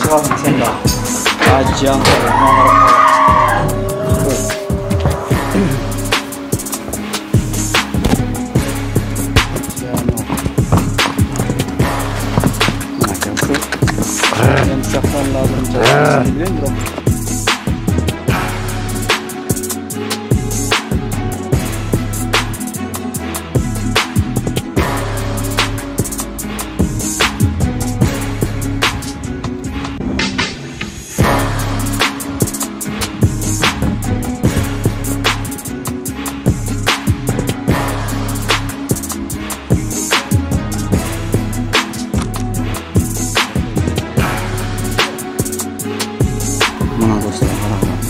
Çıkalım sen de. Acıyan. Saklan lazım.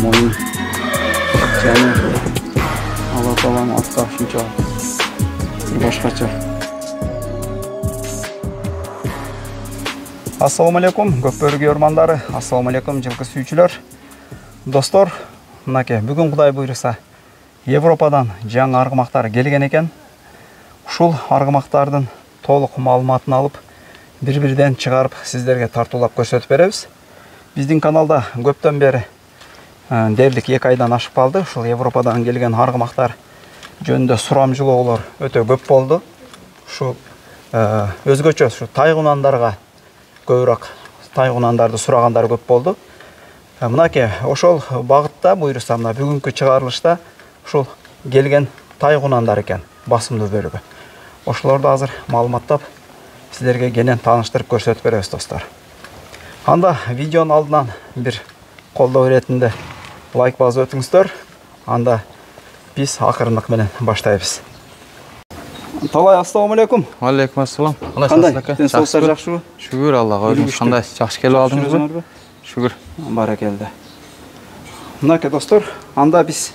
Moyun және Алла Тағаланың атқа шынша bir başqacha. Assalomu alaykum, Көкбөрік ормандары. Assalomu alaykum, жылқы сүйүүчүлөр. Достор, мынакей, бүгүн Кудай буйруса, Европадан жаңы аргымактар келген экен. Ушул аргымактардын толук маалыматын алып, бир-бирден чыгарып, сиздерге тартуулап көрсөтүп беребиз. Биздин каналда көптөн бери дерлик 2 айдан ашып калды. Ушул Европадан келген аргымактар жөнүндө сурамжылоолор өтө көп болду. Ушул өзгөчө ушу тайгунандарга көбүрөөк тайгунандарды сурагандар көп болду. Мынакей, ошол багытта буйруса мына бүгүнкү чыгарылышта ушул келген тайгунандар экен, басымдуу бөлүгү. Ошолорду азыр маалыматтап сиздерге кенен тааныштырып көрсөтүп беребиз, достор. Анда видеонун алдынан бир колдоо иретинде лайк басып өтүңүздөр. Анда биз акырындык менен баштайбыз. Талай, ассаламу алейкум. Алейкум ассалам. Кандай? Денсаулыктар жакшыбы? Шүгүр Аллага. Өзүңүз кандай? Жакшы келип алдыңызбы? Шүгүр. Баракелде. Мынакей, достор, анда биз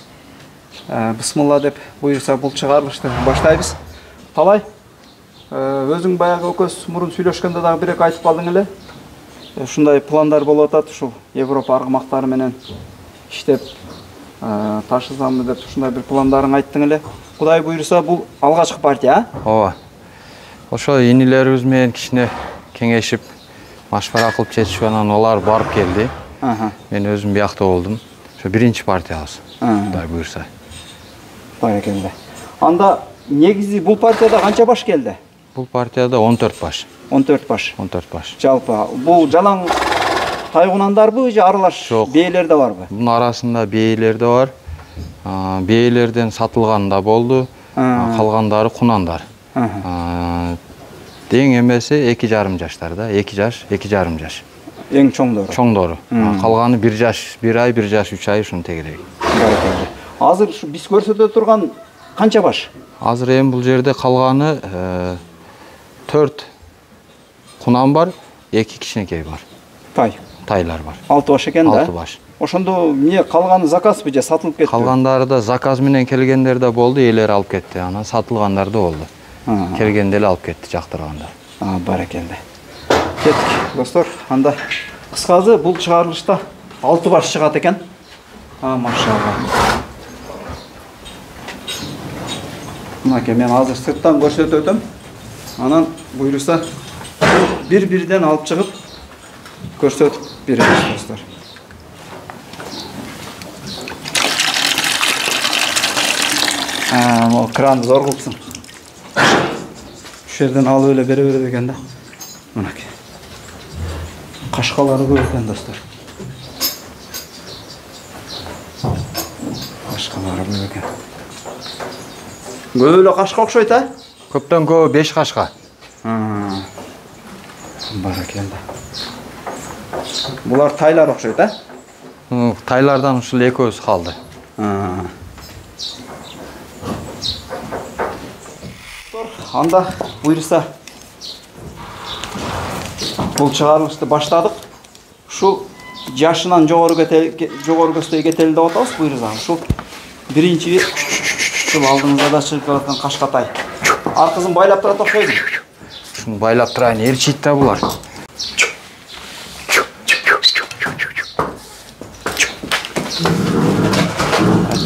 бисмилла деп буйруса бул чыгарылышты баштайбыз. Талай, өзүң баягы өкөс мурун сүйлөшкөндө дагы бирек айтып калдың эле. Ушундай пландар болуп атат, ушул Европа аргымактары менен иштеп ташысамбы деп ушундай бир пландарың айттың эле. Кудай буйруса бул алгачкы партия, Ооба. Ошо инилерибиз менен кичине кеңешип, машвара кылып чечишип анан алар барып келди. Мен өзүм биякта болдум. Ошо биринчи партиябыз. Кудай буйруса. Баракелде. Анда негизи бул партияда канча баш келди? Бул партияда 14 баш. 14 баш. 14 баш. Жалпы бул жалаң тайгунандарбы же аралаш бээлер да барбы? Бунун арасында бээлер да бар. Бээлерден сатылган да болду. Калгандары кунандар. Дең эмеси 2,5 жаштарда, 2 жаш, 2,5 жаш. Эң чоңдору. Чоңдору. Калганы 1 жаш, 1 ай, 1 жаш, 3 ай ушун тегерек. Баракелде. Азыр биз көрсөтө турган канча баш? Азыр эми бул жерде калганы 4 кунан бар, 2 кичинекей бар. Тайлар бар. 6 баш экен да? 6 баш. Ошондо эмне калганы заказбы же сатылып кетти? Калгандары да заказ менен келгендер да болду, элер алып кетти. Анан сатылгандар да болду. Келгенде эле алып кетти жактыргандар. Баракелде. Кеттик, достор. Анда кыскасы бул чыгарылышта 6 баш чыгат экен. Машалла. Мынакей, мен азыр сырттан көрсөтүп өтөм. Анан буйруса бир-бирден алып чыгып көрсөтүп беребиз, достор. Могу кранды зор кылыпсың. Ушул жерден алып эле бере берет экен да. Мынакей. Кашкалары көп экен, достор. Кашкалары көп экен. Көп эле кашка окшойт, а? Көптөн көп 5 кашка. Баракелде. Булар тайлар окшойт, а? Тайлардан ушул экөөбүз калды. Анда буйруса бул чыгарылышты баштадык. Ушул жашынан жогору-көздөй кетели деп атабыз буйруса. Ушул биринчи ушул алдыңызда да чыгып жаткан кашкатай. Аркызын байлап турат окшойт. Шуну байлап турайын, эрчийт да булар.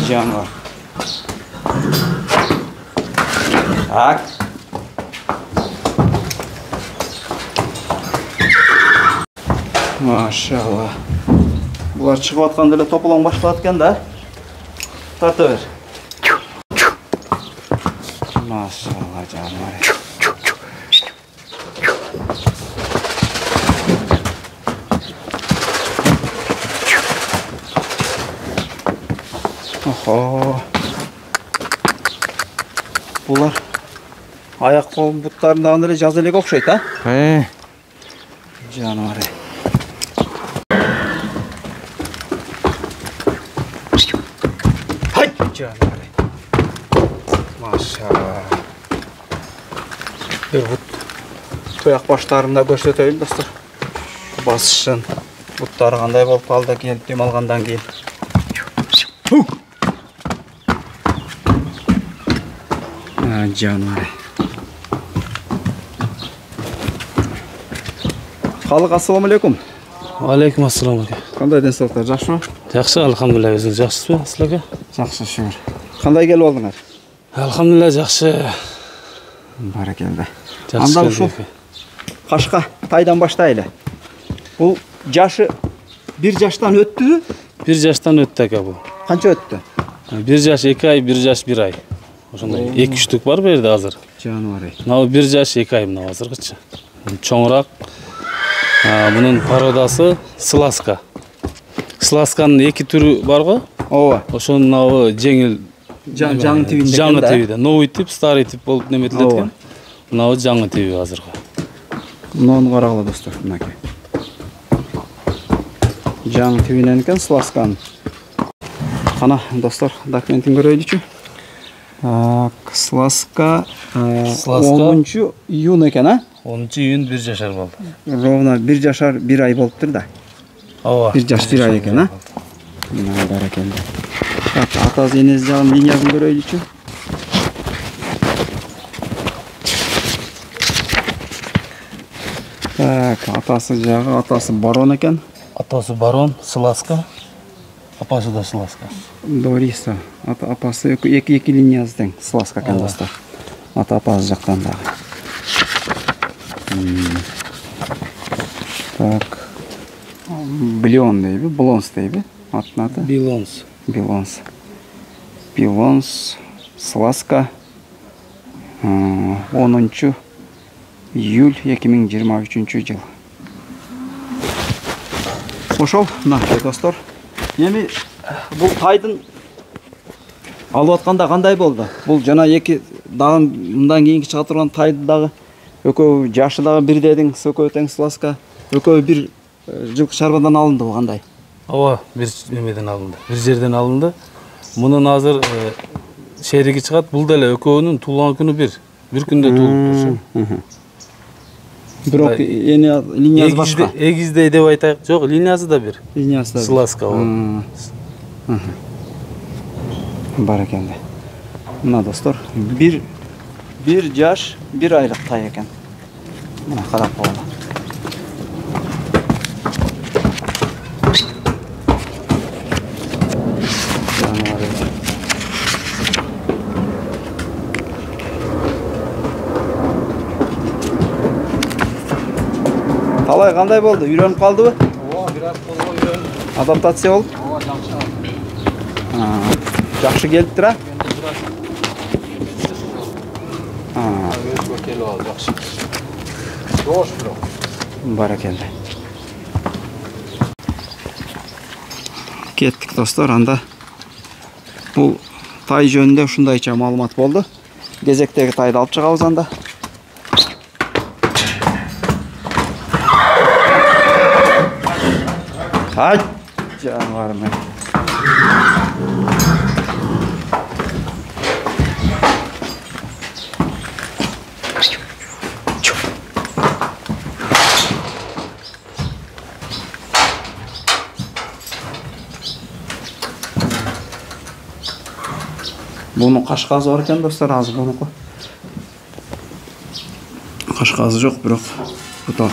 Жануар. Так. Машалла. Бұлар шығып атқанда эле тополоң башталат экен да. Тарта бер. Машалла жаным. Охо. Бұлар аяқ қол бұттарындағын эле жаз элек окшойт, а? Жаным ары. Hayt canım. Maşallah. Bir tuyak başlarında göstereyim dostlar. Basışın butları qanday болып қалды келіп дем алғандан кейін. Canım. Халық, ассалаумағалейкум. Алейкум ассалам. Қандай денсаулықтар, жақсы ма? Жақсы, алхамдулилля, өзіңіз жақсысыз ба, сіздерге? Жақсы, шүкір. Қандай келіп алдыңар? Алхамдулилля, жақсы. Барекелді. Жақсы. Анда ушул Қашқа тайдан баштайлы. Бұл жашы бір жаштан өттүбү? Бір жаштан өтті әке бұл. Қанша өттү? Бір жаш 2 ай, бір жаш 1 ай. Ошондай 2-3 бар берді азыр. Жануары. Мынау бір жаш 2 ай мынау азыргычы. Чоңырақ. Бұның пародасы сласка. Сласканың 2 түрі бар ғой? Ооба. Ошоның мынау жеңіл жаңы тибинде. жаңы тиби. Новый тип, старый тип болып неметилет. Мынау жаңы тиби азырғы. Мынаны қарағыла достар, мынакей. Жаңы тибинен екен сласканың. Қана достар, документін көрөйлүчү. Сласка 10 июнь екен, а? 10 июнь 1 жашар болды. Ровно 1 жашар 1 ай болыптыр да. Ооба. 1 жаш 1 ай екен, а? Мына баракелді. Так, атасы енесі жағын линиясын көрөйлүчү. Так, атасы жағы, атасы барон екен. Атасы барон, сласка. Апасы да сласка. Дориса. Апасы екі линиясы тең. Сласка екен достар. Ата апасы жақтан дағы. Так. Блион дейбі, Блонс дейбі. Атын аты? Билонс. Билонс. Билонс. Сласка. 10 июль 2023 жыл. Ошол, достар. Эми бул тайдын алып атканда кандай болду? Бул жана эки дагы мындан кийинки чыга турган тайды дагы экөө жашы дагы бир дедиң, экөө тең сласка, экөө бир жылкы чарбадан алынды кандай? Ооба, бир немеден алынды. Бир жерден алынды. Мунун азыр шериги чыгат. Бул деле экөөнүн туулган күнү бир күндө туулуп. Бирок линиясы башка. Эгиздей деп айтайык. Жок, линиясы да бир. Линиясы да бир. Сласка ол. Баракелде. Мына достор, бир жаш, 1 айлык тай экен. Мына карап коелу. Талай кандай болду? Үйрөнүп калдыбы? Ооба, бир аз колго үйрөнүп. Адаптация болуп? Ооба, жакшы. Жакшы келиптир, а? Өзгө келип ал, жакшы. Жош бирок. Баракелде. Кеттик достор, анда бул тай жөнүндө ушундайча маалымат болду. Кезектеги тайды алып чыгабыз анда. Hayt canlarım. Bunun kaşkazı var ekan dostlar, az bunuku. Kaşkazı yok, biroq butak.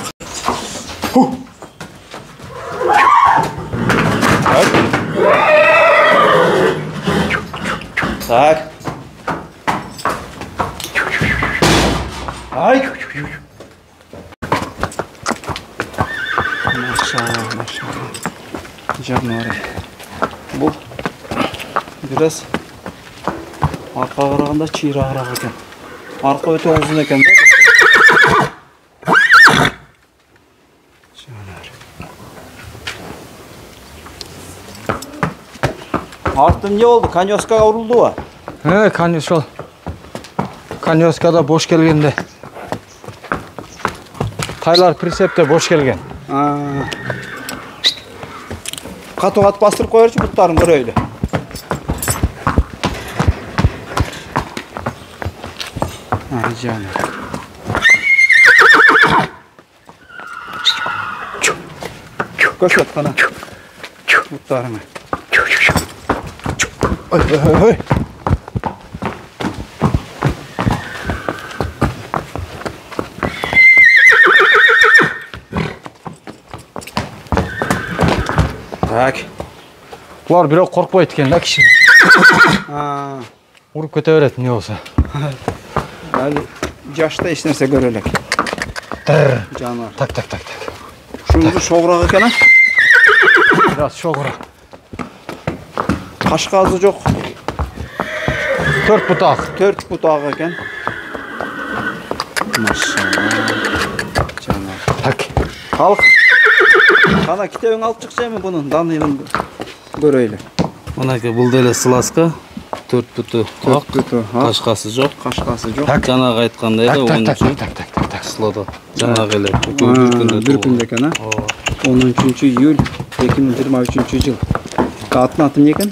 Так. Ay. Maşallah, maşallah. Canım bu biraz arka qaraganda çiğrağıрақ eкен. Arka öte uzun eкен da. Artın ne oldu? Kanyoska vuruldu mu? He, Kanyoska'da boş gelgende. Taylar Pritsep'te boş gelgen. Kat bastırıp koyarçı butlarım böyle. Canım. Koşat bana. Butlarımı. Oy. Tak. Bular biraz korkmaydı ekan la kişi. Vurup köteberет ne olsa. Hadi yaşta hiç nerse görelek. Canlar. Tak. Şunuzu şoğurak eken ha? Biraz şoğurak. Kaş gazı yok. 4 butak. 4 butağı eken. Maşallah. Canlar. Tak. Kalk. Kana kitebin alıp çıkacak mı bunun? Danıyım göreyle. Manaki бұл деле сыласка 4 butu ак, кашкасы жок. Kaşkası yok. Жанагы айткандай эле onun үчүн Tak. сылоодо. Жанагы эле bir күндө экен а. 13 iyul 2023 yıl. Atın atım ne eken?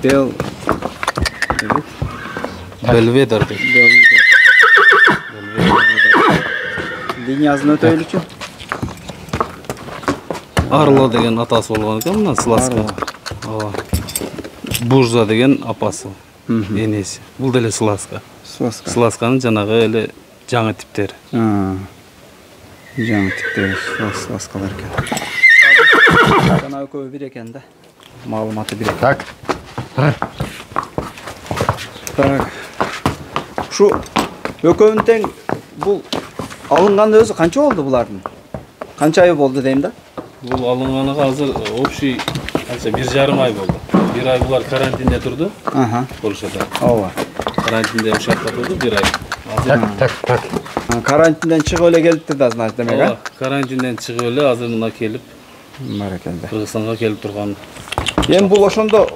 Bel Belvedere. Linyasını ötөylү үчүн. Arlo деген атасы болгон экен мына сыласка. Ооба. Бурза деген апасы. Энеси. Бул деле сыласка. Сыласканын жанагы эле жаңы типтери. Жаңы типтери сыласкалар экен. Жана экөө бир экен да. Маалыматы бир. Так. Так. Şu экөөнүн тең бул алынган өзү канча болду булардын? Канча ай болду дейм да? Бул алынганыга азыр общий канча 1,5 ай болду. 1 ай булар карантинде турду. Польшада. Ооба. Карантинде ушакта турду 1 ай. Так. Карантинден чыгып эле келиптир да, значит, демек, а? Карантинден чыгып эле азыр мына келип, Баракелде. Кыргызстанга келип турган. Эми бул ошондо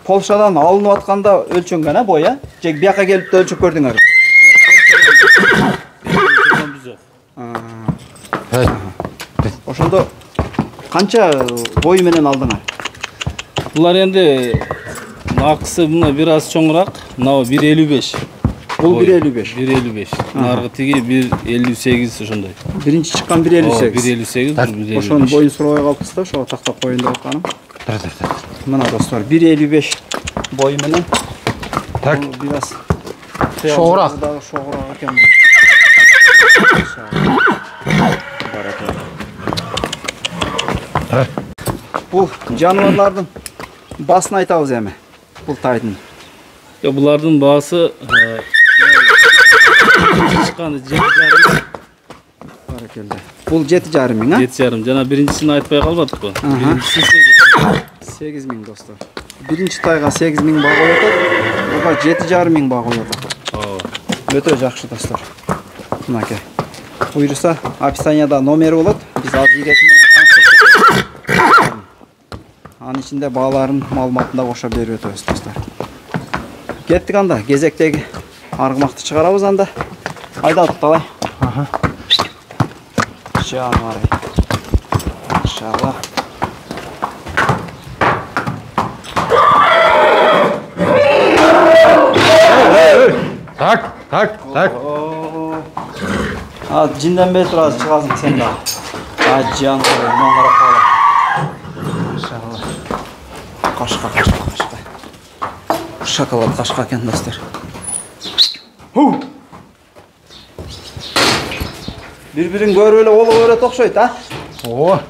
Полшадан алынып атканда өлчөнгөн, а, бой, а? Же бияка келип да өлчөп көрдүңөр? Ошондо канча бою менен алдыңар? Булар энди акысы мына бир аз чоңураак, мына 1,55. Бул 1,55. 1,55. Наргы тиги 1,58 ошондой. Биринчи чыккан 1,58. 1,58, 1,55. Ошонун боюн сурабай калыпсыз да, ошого тактап коюн деп атканым. Мына достор, 1,55 бою менен. Так. Бир аз Шоғырақ. Шоғырақ экен. Бул жаныбарлардын басын айтабыз эми. Бул тайдын. Булардын баасы чыкканы 7,5. Баракелде. Бул 7,5 миң, а? 7,5. Жана биринчисин айтпай калбадыкпы? Биринчиси 8 миң достор. Биринчи тайга 8 миң баа коюп атат. Буга 7,5 миң баа коюп атат. Өтө жакшы достор. Мынакей. Буйруса описанияда номери болот. Биз ал жигетин анын ичинде бааларын маалыматын да кошо берип өтөбүз достор. Кеттик анда, кезектеги аргымакты чыгарабыз анда. Айдатып талай. Жанар. Машалла. Так. А, жинден бери турасың, чыгасың сен да. А, жан, мон карап кала. Машалла. Кашка. Шоколад кашка экен достор. Бири-бирин көрүп эле боло берет окшойт, а? Ооба.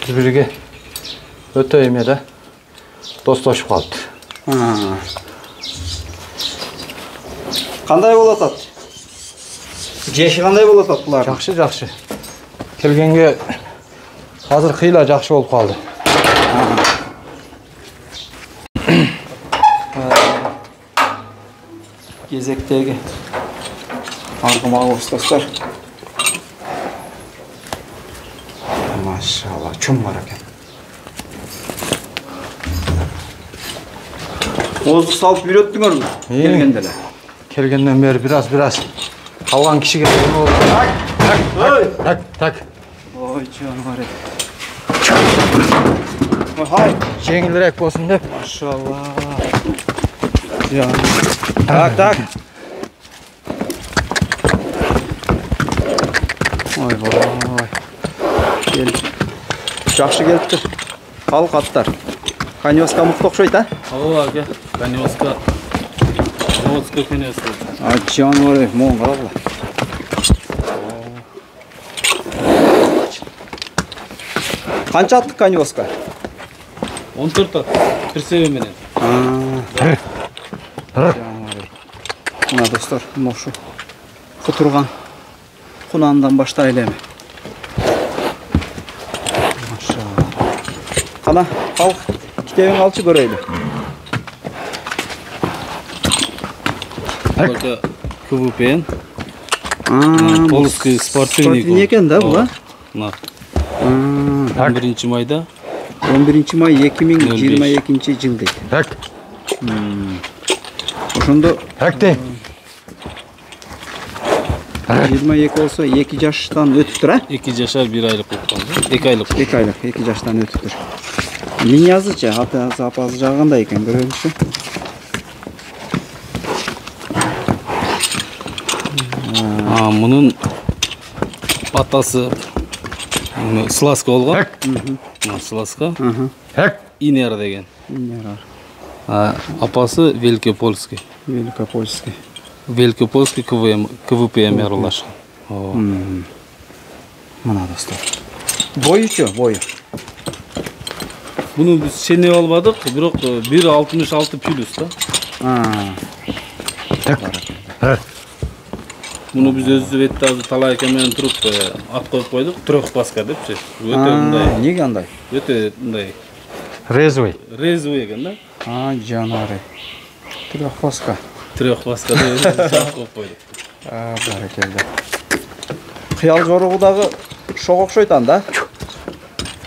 Бири-бириге өтө эме да. Достошуп калыпты. Кандай болот атат? Жеши кандай болот атат булар? Жакшы, жакшы. Келгенге азыр кыйла жакшы болуп калды. Кезектеги аргымагыбыз достор. Машалла, чум бар экен. Оздук салып үйрөттүңөрбү? Келгенде эле. Келгенден бeri biraz калган кишиге болду. Так. Ой, жаныбар. Ой, Жеңилирээк болсун деп. машалла. Так. Ой, жакшы келиптир. Калк аттар. Каневска мыкты окшойт, а? Ооба ака. Каневска. Каневска Каневска. Жаныбар, моң карагыла. Канча аттык каневска? 14 ат. Bir seviye менен. Мына достор, мошу кутурган кунандан баштайлы эми. Машалла. Кана, калк, китебиң алчы көрөйлү. Ака КВПН. Полский спортивный экен да бул, а? Мына. 11 майда. 11 май 2022 жыл дейт. Так. Ошондо Такты. 22 болсо 2 жаштан өтүптүр, а? 2 жашар 1 айлык болуп калды. 2 айлык. 2 айлык, 2 жаштан өтүптүр. Линиясычы, атасы апасы жагандай экен, көрөлүчү. Мунун атасы Сласка болгон. Сласка. Так. Инер деген. Инер. Апасы Великопольский. Великопольский. Великопольский КВПМ аралашкан. Мына достор. Бойучу, бою. Буну биз сенеп албадык, бирок 1.66 плюс да. Так. Буну биз өзүбүз бетте азыр талай экен менен туруп ат коюп койдук. Трехпаска депчи. Өтө мындай. Неге андай? Өтө мындай. Резвый. Резвый экен да. Жанары. Трехпаска. Трехпаска деп коюп койдук. Баракелде. Кыял жоругу дагы шок окшойт анда.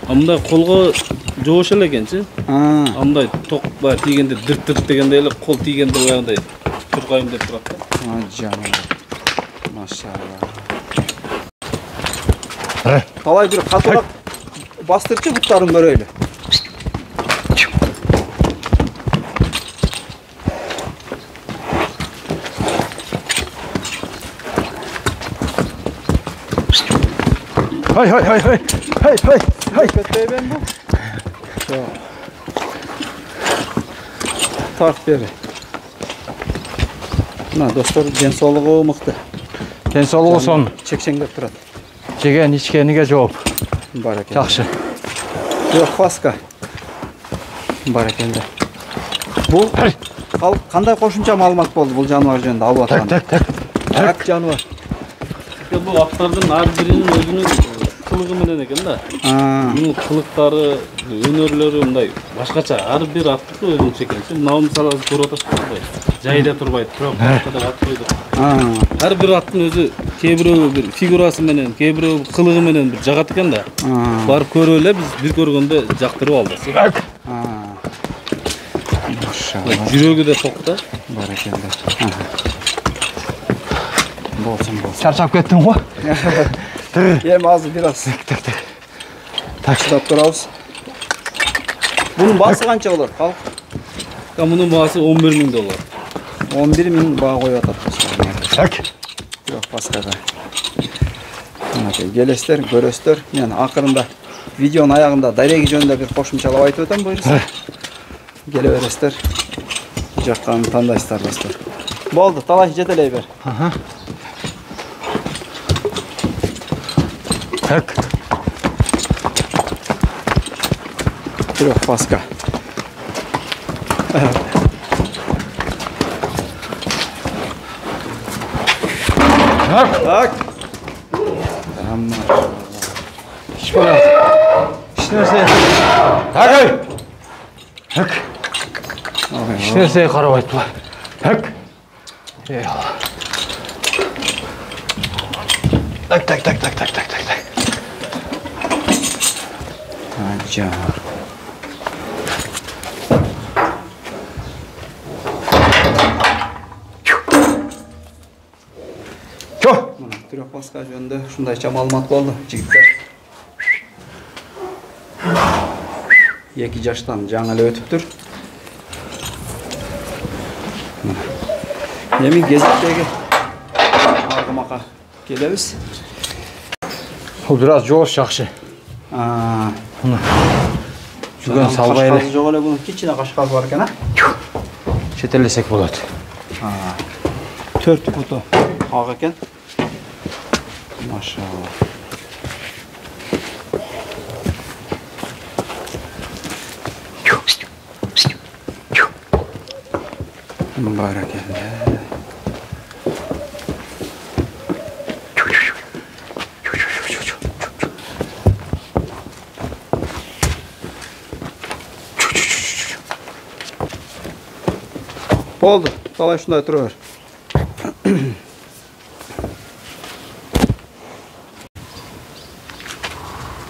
Мындай колго жобош эле экенчи. Мындай токка тийгенде дырт дегенде эле кол тийгенде баягындай тургайым деп турат да. Жанары. Машалла. Талай бир катыраак бастырчы буттарын көрөйлү. Hay. Kötüyben bu. Tart beri. Mına dostlar, денсаулыгы мыкты. Денсаулыгы сон. Чекчеңдеп турат. Жеген ичкениге жооп. Баракелде. Жакшы. Трехпаска. Баракелде. Бул кандай кошумча маалымат болду бул жаныбар жөнүндө алып атканда? Так жаныбар. Бул аттардын ар биринин өзүнүн кылыгы менен экен да. Бунун кылыктары, өнөрлөрү мындай башкача. Ар бир аттыкы өзүнчө экен. Мына мисалы көрүп атасызбы? Жайда турбайт, трехпаска деп ат койдук. Ар бир аттын өзү кээ бирөө бир фигурасы менен, кээ бирөө кылыгы менен бир жагат экен да. Барып көрүп эле биз бир көргөндө жактырып алдык. Машалла. Жүрөгү да ток да. Баракелде. Болсун. Чарчап кеттим го. Эми азыр бир аз. Так чыдап турабыз. Bunun baası kança olur? Kalk. Bunun baası 11.000 dolar. 11.000 bağ koyuyor. Tak. Yok başka da. Gelesler, göröstер. Yani akırında videonun ayağında dairegi жөнүндө bir koşumçalap aytып ötем buyursa. Gele verestер. Жаққанын тандайсыздар достар. Болды, талай жетелей бер. Так. Трехпаска. Так. Hiç böyle. Hiç nereye? Hak. Hak. Hiç nereye karabaytlar. Hak. Eyvallah. Tak tak tak tak tak tak tak tak. Acar. Türek baska jönündө ушундайча маалымат болду, жигиттер. 2 жаштан жаңы эле өтүптүр. Эми кезектеги аргымакка келебиз. Bu biraz жош жакшы. Bunu жүгөн салбай эле. Жок эле бунун кичине кашкасы бар экен, а? Четелесек болот. 4 куту ак экен. Maşallah. Barakallah. Oldu. Dalay şunday duruver.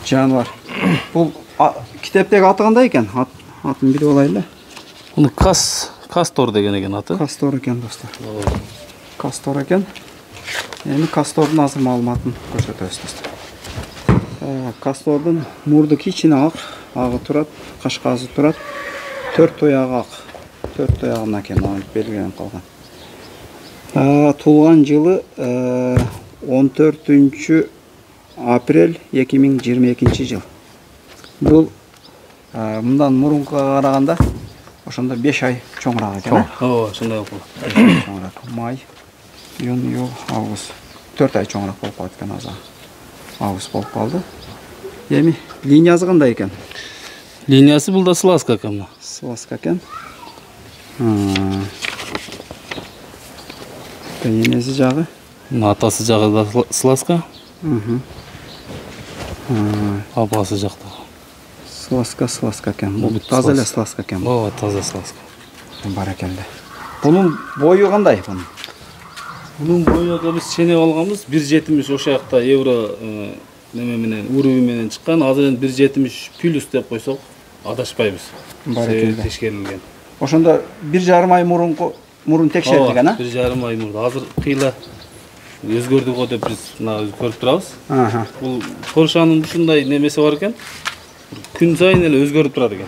Жануар. Бул китептеги аты кандай экен? Атын билип алайлы. Муну Кастор деген экен аты. Кастор экен, достор. Кастор экен. Эми Кастордун азыр маалыматын көрсөтөбүз, достор. Кастордун мурду кичине ак, агы турат, кашкасы турат. 4 тоягы ак. 4 тоягына экен, аны белгиленип калган. Туулган жылы 14 апрель 2022 жыл. Бул мындан мурункуга караганда ошондо 5 ай чоңураак экен. Ооба, ошондой болуп. Май, июнь, июль, август. 4 ай чоңураак болуп калат экен азыр. Август болуп калды. Эми линиясы кандай экен? Линиясы бул да сласка экен. Сласка экен. Энеси жагы? Атасы жагы да сласка. Апасы жакта. Сласка экен. Бул таза эле сласка экен. Ооба, таза сласка. Баракелде. Бунун бою кандай бунун? Бунун бою биз ченеп алганбыз 1.70 ошо жакта евро неме менен, уровень менен чыккан. Азыр эми 1.70 плюс деп койсок адашпайбыз. Баракелде. Тешкерилген. Ошондо 1,5 ай мурун текшерилген, а? 1,5 ай мурда. Азыр кыйла өзгөрдү го деп биз мына көрүп турабыз. Бул Поршанын ушундай немеси бар экен. Күн сайын эле өзгөрүп турат экен.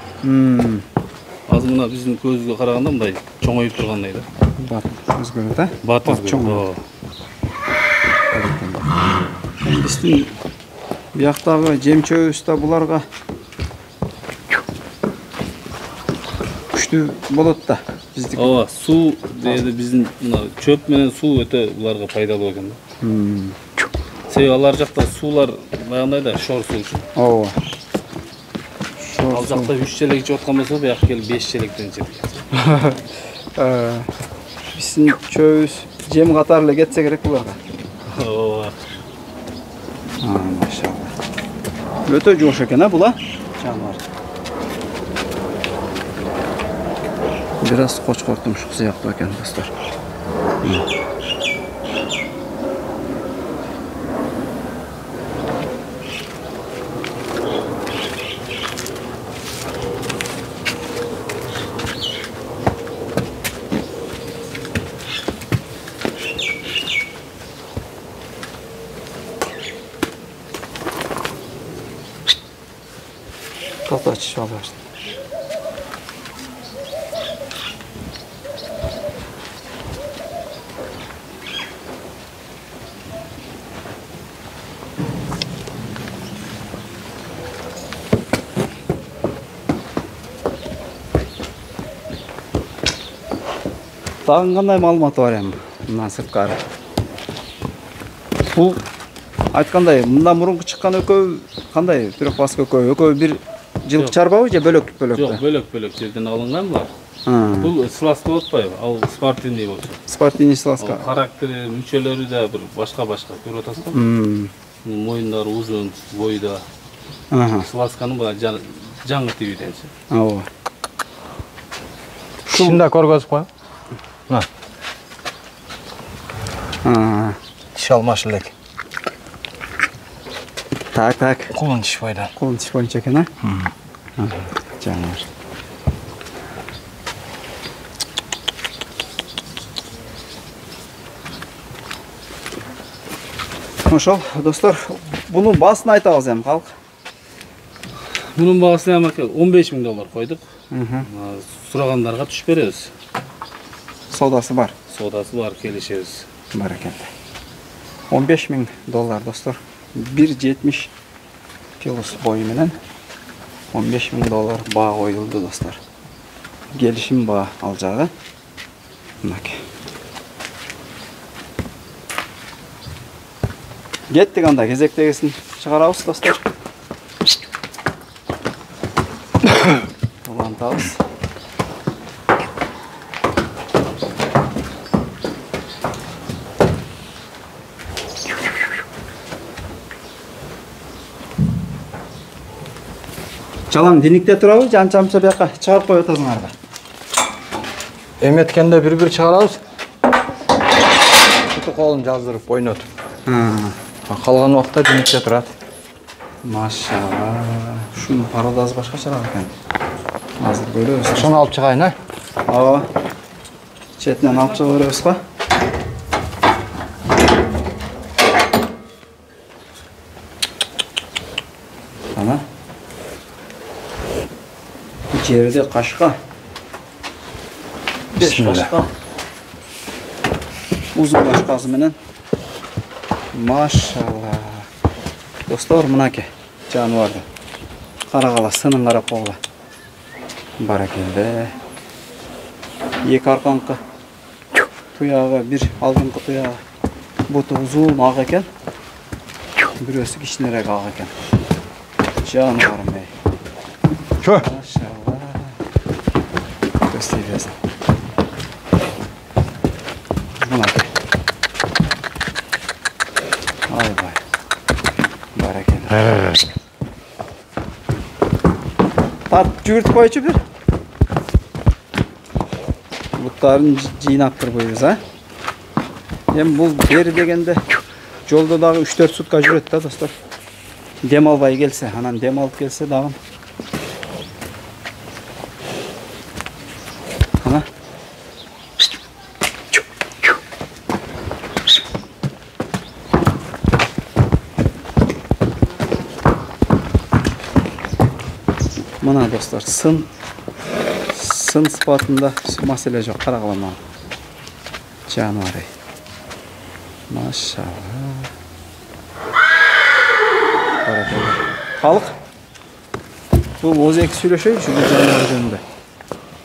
Азыр мына биздин көзгө караганда мындай чоңоюп тургандай да. Бат өзгөрөт, а? Бат өзгөрөт. Биздин бияктагы жем-чөбүбүз да буларга күчтүү болот да. Биздики. Ооба, суу деди биздин мына чөп менен суу өтө буларга пайдалуу экен да. Себеби алар жакта суулар баягындай да шор суу үчүн. Ооба. Ал жакта 3 челек ичип аткан болсо, бияк келип 5 челектен ичет экен. Биздин чөбүбүз жем катары эле кетсе керек буларга. Ооба. Машалла. Өтө жош экен, а була? Жануар. Biraz koçkor tumşuk siyaqlı ekan, dostlar. Kafa açışı alıyorsun. Dağın qanday malumatı var endi bundan sırtkары. Бул айткандай, мындан мурунку чыккан экөө кандай? Түрөк баска экөө bir жылкы чарбабы же бөлөк? Жок, бөлөк жерден алынган булар. Бул сласка болуп атпайбы? Ал спортивный болчу. Спортивный сласка. Характери, мүчөлөрү да бир башка-башка көрүп атасызбы? Моюндары узун, бою да. Сласканын баягы жаңы тийбиденчи. Ооба. Ушун да көргөзүп коем. Мына. Тиш алмаш элек. Так. Колун тиш бойда. Колун тиш боюнча экен, а? Жаңыр. Ошол, достор, бунун баасын айтабыз эми калк. Bunun bağısı ama $15.000 koyduk. Suraganlarga түшүп беребиz. Саудасы бар. Sodası var, kelişeriz. Бар экен. $15.000 достор. 1.70 килос бою менен $15.000 баа коюлду достор. Келишим баа ал жагы. Мынакей. Кеттик анда кезектегесин чыгарабыз достор. Улантабыз. Жалаң деникте турабы, жанчамча бияка чыгарып коюп атасыңарбы? Эметкенде бир-бир чыгарабыз. Куту колун жаздырып ойнотуп. Калган убакта деникте турат. Машалла. Шунун пародасы башкачараак экен. Азыр көрөбүз. Ошону алып чыгайын, а? Ооба. Четинен алып чыга беребиз го. Ана. Жерде кашка. Беш кашка. Узун кашкасы менен. Машалла. Достор, мынакей жаныбарды. Карагала, сынын карап койгула. Баракелде. Эки арканкы туягы, бир алдыңкы туягы. Буту узун ак экен. Бирөөсү кичинерээк ак экен. Жаныбарым эй. Чö. Машалла. Көстөйбөсүн. Мынакей. Айбай. Баракелде. Тартып жүгүртүп койчу бир. Буттарын жыйнап турбуйбуз, а? Эми бул бери дегенде жолдо дагы 3-4 сутка жүрөт да, достор. Дем албай келсе, анан дем алып келсе дагы. Ана. Мына достор, сын сыпатында маселе жок, карагыла мага. Жаныбар. Машалла. Баракалла. Калык. Бул өзеки сүйлөшөйүчү бул жаныбар жөнүндө.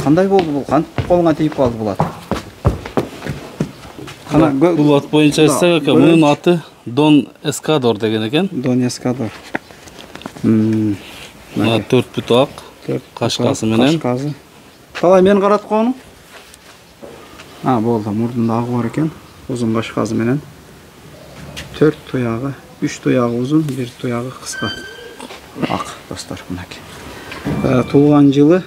Кандай болду бул? Кантип колуңа тийип калды бул ат? Бул ат боюнча айтсак, мунун аты Дон Эскадор деген экен. Дон Эскадор. Мына 4 бүт ак, кашкасы менен. Кашкасы. Калай мен каратып койгонуң? Болду, мурдунда агы бар экен. Узун кашкасы менен. 4 туягы, 3 туягы узун, 1 туягы кыска. Ак, достор, мынакей. Туулган жылы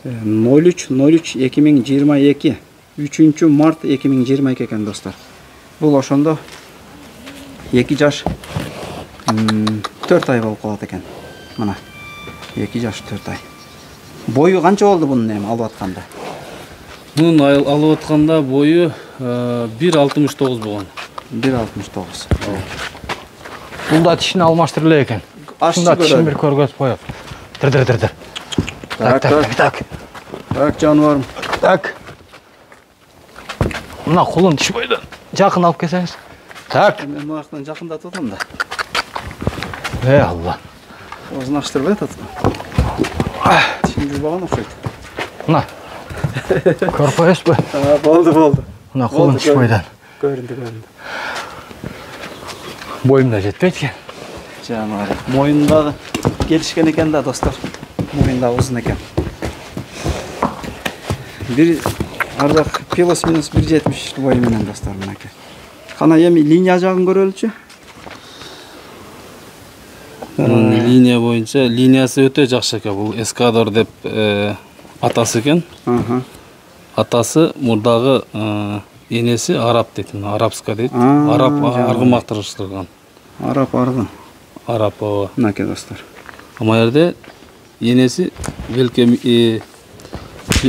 03-03-2022. 3 март 2022 экен, достор. Бул ошондо 2 жаш 4 ай болуп калат экен. Мына 2 жаш 4 ай. Бою канча болду бунун эми алып атканда? Мунун алып атканда бою 1.69 болгон. 1.69. Бул да тишин алмаштырып эле экен. Ушунда тишин бир көргөзүп коёт. Дыр. Так. Так, жаныбарым. Так. Мына колун тиш бойдон жакын алып келсеңиз. Так. Мен мынактан жакындатып атам да. Алла. Озун ачтырбай атат. Тишин жубаган окшойт. Мына. Көрүп коесузбу? Болду. Мына колун тиш бойдон. Көрүндү. Боюмда жетпейт экен. Жаныбар. Моюндагы келишкен экен да, достор. Моюнда узун экен. Bir ardaq plus minus 1.70 boyu менен достор мынакей. Кана эми линия жагын көрөлүчү. Линия боюнча линиясы өтө жакшы экен. Бул Эскадор деп атасы экен. Атасы мурдагы энеси араб дейт. Арабска дейт. Араб аргымактырыштырган. Араб аргын. Араб ооба. Мынакей достор. Ама жерде энеси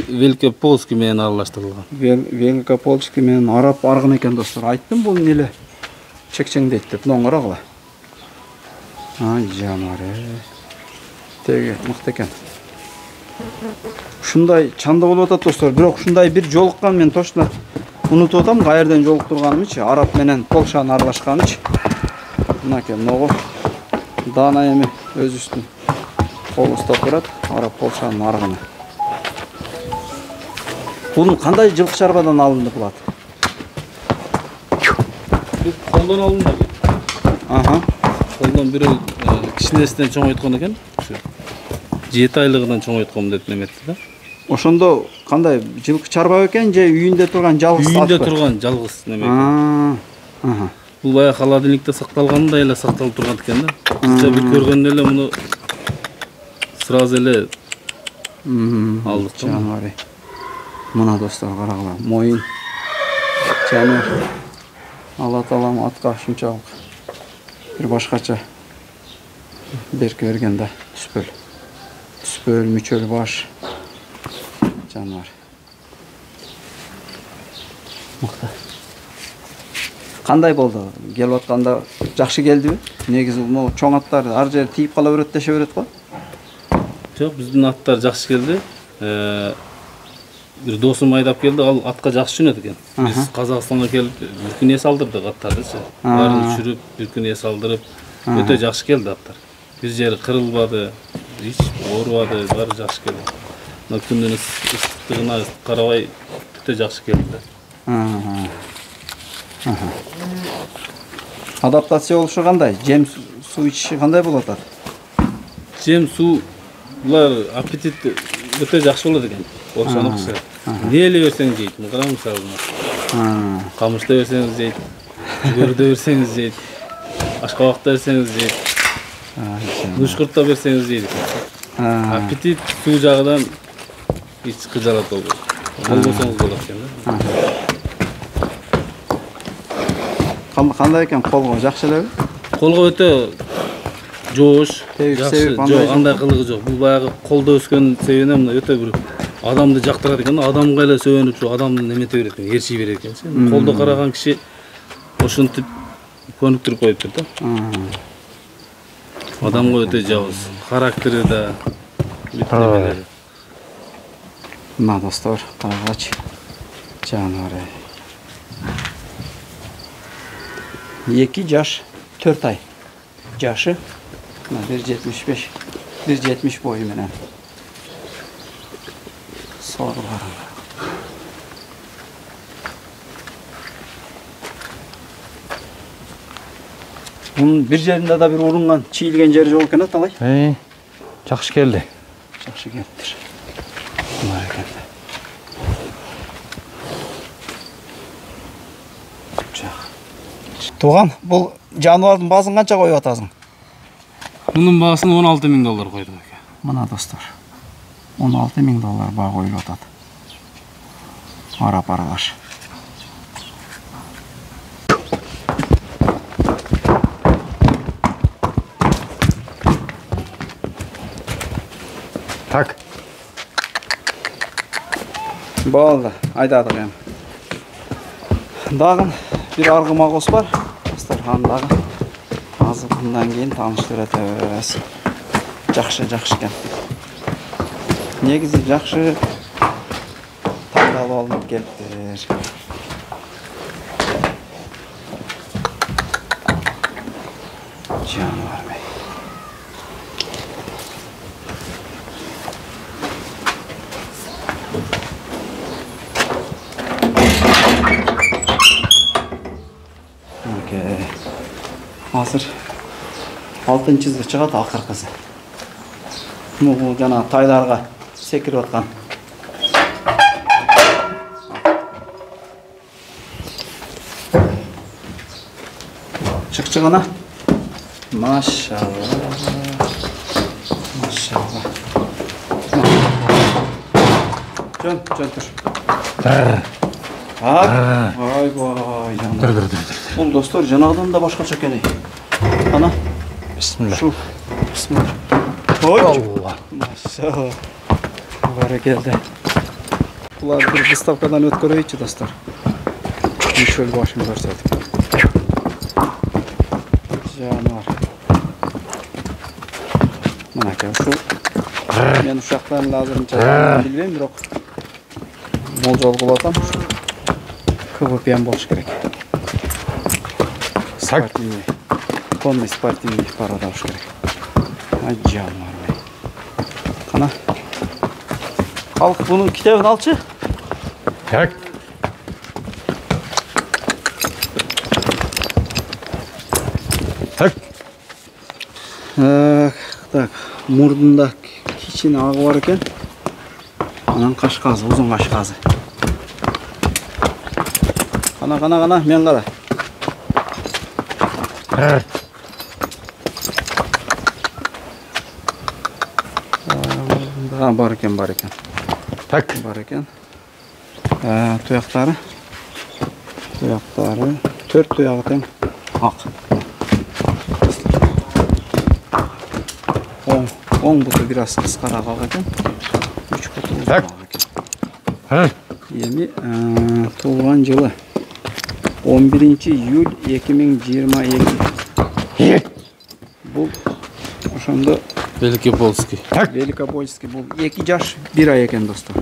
Великопольский менен аралаштырылган. Великопольский менен араб аргын экен достор. Айттым бул эле чекчеңдейт деп. Мынаны карагыла. Жанары. Теги мыкты экен. Ушундай чанда болуп атат достор. Бирок ушундай бир жолуккан мен точно унутуп атам. Каерден жолуктурганымчы, араб менен Полшаны аралашканычы. Мынакей могу Дана эми өзүбүздүн кол устап турат. Араб Полшанын аргыны. Бунун кандай жылкы чарбадан алынды бул ат? Бир колдон алынды. Колдон бирөө кичинесинен чоңойткон экен. 7 айлыгынан чоңойтком деп неметти да. Ошондо кандай жылкы чарба экен же үйүндө турган жалгыз ат? Үйүндө турган жалгыз неме. Бул бая холодильникте сакталгандай эле сакталып турган экен да. Бизде бир көргөндө эле муну сразу эле алдык. Жанары. Мына достор карагыла, моюн. Жана Алла таалам атка ушунчалык бир башкача берки берген да. Түспөл, мүчөл баш. Жанар. Мыкты. Кандай болду? Келип атканда жакшы келдиби? Негизи бул чоң аттар ар жер тийип кала берет деше берет го? Жок, биздин аттар жакшы келди. Бир досум айдап келди, ал атка жакшы жөнөт экен. Биз Казакстанга келип бир күн эс алдырдык аттардычы. Баарын түшүрүп, бир күн эс алдырып, өтө жакшы келди аттар. Бир жери кырылбады, эч оорубады, баары жакшы келди. Мына күндүн ыстыктыгына карабай өтө жакшы келди. Адаптация болушу кандай? Жем суу ичиши кандай болот атат? Жем суулар аппетит өтө жакшы болот экен. Ошону окшойт. Не эле берсең жейт. Мына мисалы. Камышта берсеңиз жейт. Жүгөрүдө берсеңиз жейт. Ашкабакта берсеңиз жейт. Мушкуртта берсеңиз жейт. Аппетит суу жагынан эч кыжалат болбойт. Болбосоңуз болот экен да. Кандай экен колго жакшы элеби? Колго өтө жоош, жакшы. Жок, андай кылыгы жок. Бул баягы колдо өскөн себебинен мына өтө бир адамды жактырат экен. Адамга эле сөөнүп, адамды немете берет экен, ээрчий берет экен. Колдо караган киши ошентип көнүктүрүп коюп тур да. Адамга өтө жабыс. Характери да бүт. Мына достор, карагачы. Жанары. 2 жаш 4 ай. Жашы 1.75, 1.70 бою менен. Сорлар. Bunun bir жеринде да бир урungан, чийилген жери жок экен аталай. Жакшы келди. Жакшы келиптир. Мына экен. Туган, бул жаныбардын баазын канча коюп атасың? Мунун баасын $16.000 койдум экен. Мына достор. $16.000 баа коюлуп атат. Арап аралаш. Так. Болду, айдадык эми. Дагы бир аргыма кос бар. Достор, андагы азырындан кийин тааныштыра беребиз. Жакшы экен. Негизи жакшы тандалып алынып келиптир. Жаныбар мей. Азыр 6-чызгы чыгат акыркысы. Бул жана тайларга секирип аткан Çık ana. Maşallah. Maşallah. Can dur. Vay vay canım. Dur. Бұл достар жаңағыдан да başqaça келей. Ana. Bismillah. Şu. Bismillah. Oy. Allah. Maşallah. Barakeldi. Bular bir выставкадан өткөрөйчү достар. Мишель башын көрсөтүп. Жанар. Мынакей ушу. Мен ушактан азырынча билбейм, бирок болжол кылып атам. КВПМ болуш керек. Спортивный. Конный спортивный парада болуш керек. Жанар. Кана. Халык bunun kitabını alçı. Так. Так, murdunda kichine ağı var ekan. Anan qashqazi, uzun qashqazi. Qana, men qara. Бар ekan. Так. Бар ekan. Tuyaqlari. 4 tuyagı teң aq. Оң butu biraz qısqaroq ekan. 3 butu uzun ekan. Эми tug'ilgan yılı 11 iyul 2022. Bu oşanda Великопольский. Великопольский bu 2 yaş 1 ay ekan dostlar.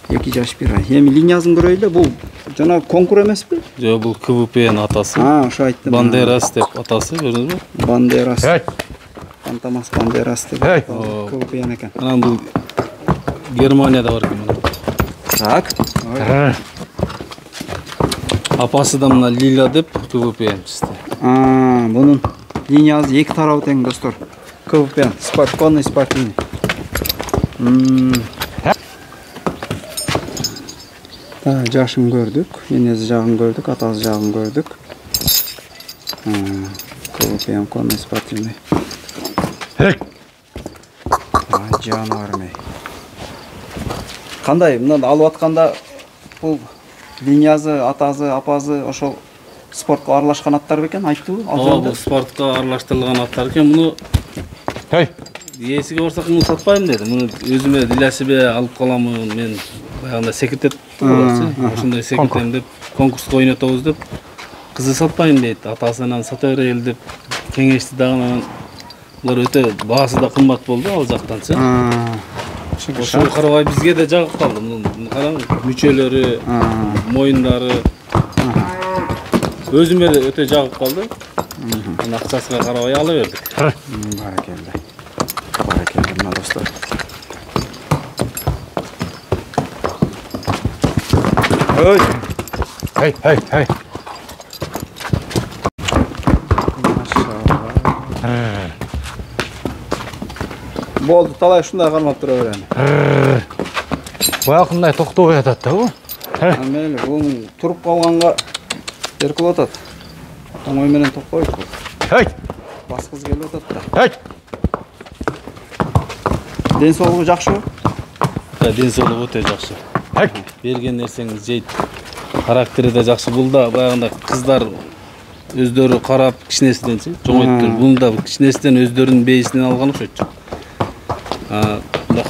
2 yaş 1 ay. Эми линиясын көрөйлү, bu жана конкур эмеспи? Жок, бул КВП'нин атасы. Ошо айттым. Бандерас деп атасы, көрдүңүзбү? Бандерас. Фантомас Бандерас деп КВП экен. Анан бул Германияда бар экен. Так. Апасы да мына Лила деп КВП чисти. Bunun линиясы 2 тарабы тең достор. КВП, конный спортивный. Жашын көрдүк, энеси жагын көрдүк, атасы жагын көрдүк. КВП конный спортивный. Жанар мей. Кандай, мынаны алып атканда бул линиясы, атасы, апасы ошол спортко аралашкан аттар бекен, айттыбы? Бул спортко аралаштырылган аттар экен. Муну ээсиге барсак муну сатпайм деди. Муну өзүмө дилесибе алып каламын, мен баягында секретет болчу. Ошондой секретем деп конкурска ойнотобуз деп кызы сатпайм дейт. Атасынан сата берели деп кеңешти дагы. Булар өтө баасы да кымбат болду ал жактанчы. Ошого карабай бизге да жагып калды. Муну караңыз, мүчөлөрү, моюндары. Өзүмө да өтө жагып калды. Аны акчасына карабай ала бердик. Баракелде. Баракелде мына достор. Hey. Болду, талай ушундай кармап тура берени. Баягындай токтобой атат да бу. Мейли, бул туруп калганга эркилип атат. Оңой менен токпойт бул. Баскыз келип атат да. Ден соолугу жакшыбы? Ден соолугу өтө жакшы. Берген нерсеңиз жейт. Характери да жакшы. Бул да баягында кыздар өздөрү карап кичинесиденчи чоңойттур. Бул да кичинесиден өздөрүнүн бейисинен алган окшойт.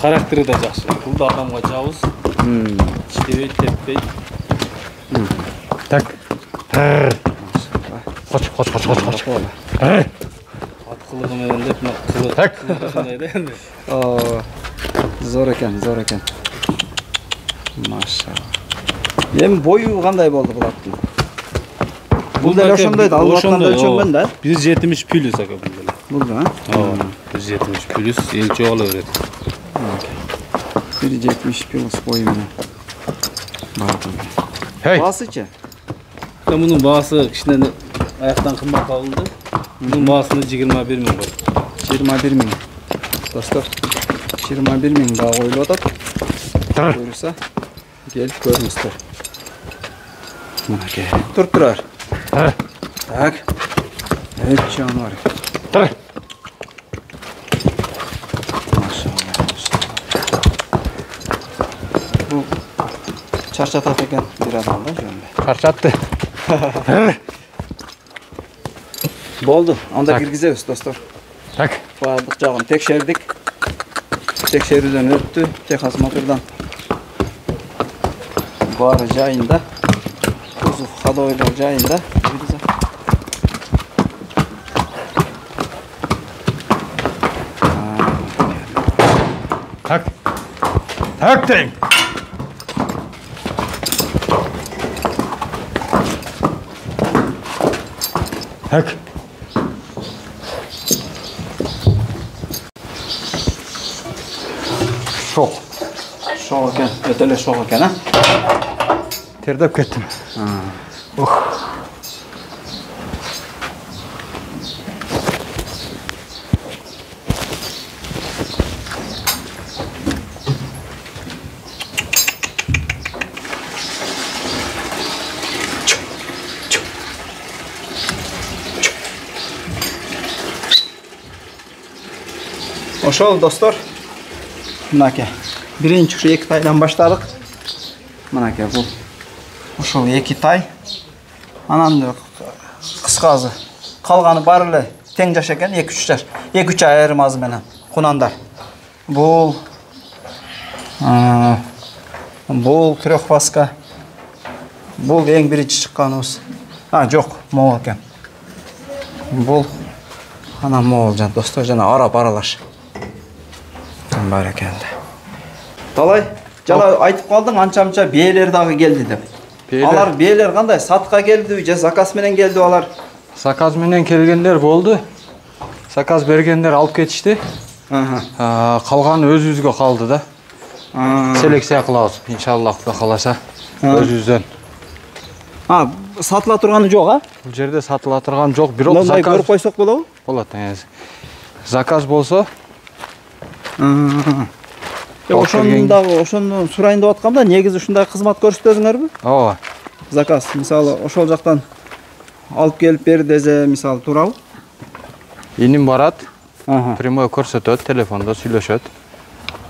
Характери да жакшы. Бул да адамга жабыз. Иштебейт, теппейт. Так. Коч. Аткылыгы менен деп мына кылы. Так. Ушундай да энди. Зор экен. Машалла. Эми бою кандай болду бул аттын? Бул деле ошондой да, алып атканда өлчөнгөн да. 170 плюс ака бул деле. Бул да? 170 плюс эң чогуу берет. 170 плюс бою менен. Баасычы? Мунун баасы кичине аяктан кымбат калды. Мунун баасыны 21 миң болду. 21 миң. Достор, 21 миң баа коюлуп атат. Буюрса, келип көрүңүздөр. Мынакей. Туруп турар. Так. Өт жануар. Тұр. Бұл чарчатат екен бір адамда жөнді. Шаршатты. Болды, анда кіргіземіз достар. Так. Барлық жағын текшердік. Текшеруден өтті, техосмотрдан. Бары жайында. Кузов ходовойлар жайында. Так. Так дейін. Так. Шоқ. Шоқ екен, өтелі шоқ екен, а? Тердеп кеттім. Ошол достор, мынаке, биринчи ушу 2 тайдан баштадык. Мынаке бул ошол 2 тай. Анан кыскасы калганы баары эле тең жаш экен, 2-3 жаш. 2-3 ай айырмасы менен кунандар. Бул трехфаска. Бул эң биринчи чыкканыбыз. Жок, могул экен. Бул анан могул жан достор, жана арап аралаш. Бар екен. Талай, жана айтып калдың, анча-мынча бээлер дагы келди деп. Алар бээлер кандай? Сатка келди же заказ менен келди алар? Заказ менен келгендер болду. Заказ бергендер алып кетишти. Калганы өзүбүзгө калды да. Селекция кылабыз, иншаллах, Кудай кааласа, өзүбүздөн. Сатыла турганы жок, а? Бул жерде сатыла турган жок, бирок заказ көрүп койсок болобу? Болот. Заказ болсо ошондон сурайын деп аткамда, негизи ушундай кызмат көрсөтөсүңөрбү? Ооба. Заказ, мисалы, ошол жактан алып келип бер десе, мисалы, туурабы? Иним барат, прямой көрсөтөт, телефондо сүйлөшөт.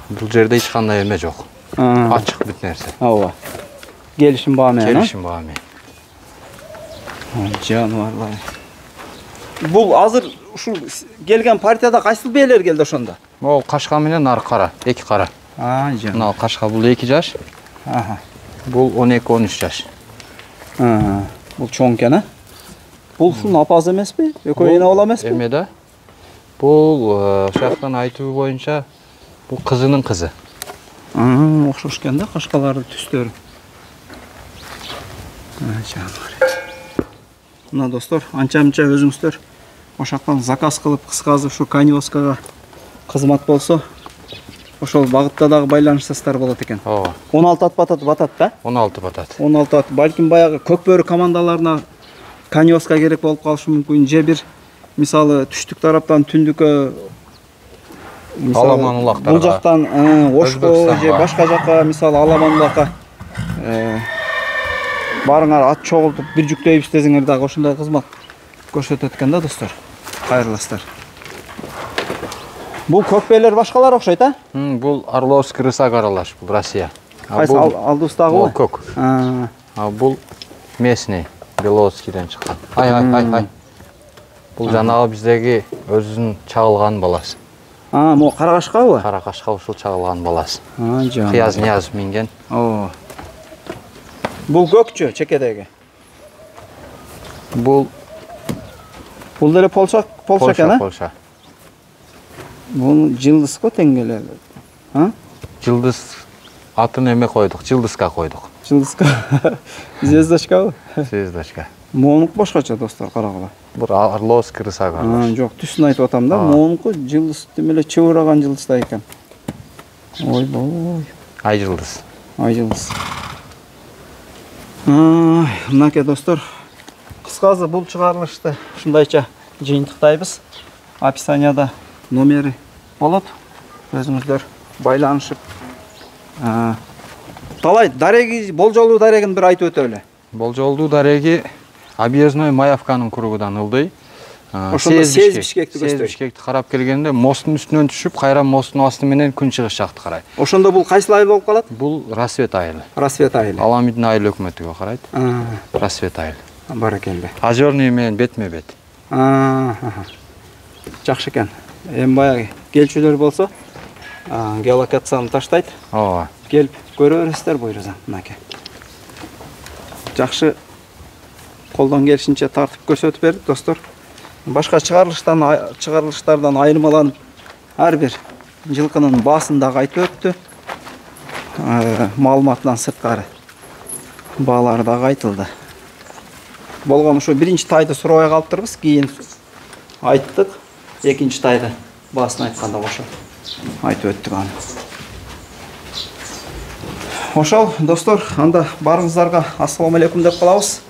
Бул жерде эч кандай эме жок. Ачык бүт нерсе. Ооба. Келишим баа менен. Келишим баа менен. Жануарлар. Бул азыр ушул келген партияда кайсыл бээлер келди ошондо? Могул кашка менен ары кара, 2 кара. Жан. Мына кашка бул 2 жаш. Бул 12-13 жаш. Бул чоң экен, а? Бул ушунун апасы эмеспи? Экөө эне бала эмеспи? Эме да. Бул ошактан айтуу боюнча бул кызынын кызы. Окшош экен да кашкалардын түстөрү. Мына достор, анча-мынча өзүңүздөр ошактан заказ кылып, кыскасы ушу Каневскага кызмат болсо, ошол багытта дагы байланышсыздар болот экен. Ооба. 16 ат батат да? 16 батат. 16 ат. Балким баягы көкбөрү командаларына Каневска керек болуп калышы мүмкүн. Же бир мисалы түштүк тараптан түндүккө Аламан улактарга. Бул жактан Ошко же башка жакка мисалы Аламан улакка барыңар ат чогултуп бир жүктөйбүз десеңер дагы ошондой кызмат көрсөтөт экен да достор. Кайрыласыздар. Бул көкбөйлөр башкалар окшойт, а? Бул Орловский рысак аралаш, бул Россия. Кайсы алдыбыздагы? Бул көк. Бул местный, Беловскийден чыккан. Ай. Бул жанагы биздеги өзүнүн чагылган баласы. Могу каракашкабы? Каракашка ушул чагылган баласы. Жан. Кыяз Ниязов минген. Бул көкчү чекедеги. Бул деле Полша экен, а? Полша. Бул жылдыз го тең эле. Жылдыз атын эме койдук, жылдызга койдук. Жылдызга. Звездочкабы? Звездочка. Монук башкача достор, карагыла. Бул Орловский рысак аралаш. Жок, түсүн айтып атам да, монуку жылдыз демеле чыбыраган жылдызда экен. Ой. Ай жылдыз. Мынаке достор, кыскасы бул чыгарылышты ушундайча жыйынтыктайбыз. Описанияда номери болот. Өзүңүздөр байланышып. Талай дареги, болжолуу дарегин бир айтып өтөлү. Болжолдуу дареги объездной Маевканын кругудан ылдый. Ошондо Сез Бишкекти көздөй. Сез Бишкекти карап келгенде мосттун үстүнөн түшүп, кайра мосттун асты менен күн чыгыш жакты карайт. Ошондо бул кайсыл айыл болуп калат? Бул Рассвет айылы. Рассвет айылы. Аламиддин айыл өкмөтүгө карайт. Рассвет айылы. Баракелде. Озерный менен бетме-бет. Жакшы экен. Эми баягы келчүлөр болсо, геолокацияны таштайт. Ооба. Келип көрө бересиздер буйруза, мынакей. Жакшы колдон келишинче тартып көрсөтүп бердик, достор. Башка чыгарылыштардан айырмаланып, ар бир жылкынын баасын дагы айтып өттү. Маалыматынан сырткары баалары дагы айтылды. Болгон ушу биринчи тайды сурабай калыптырбыз, кийин айттык. Экинчи тайды баасын айтканда ошо айтып өттүк аны. Ошол, достор, анда барыңыздарга ассаламу алейкум деп калабыз.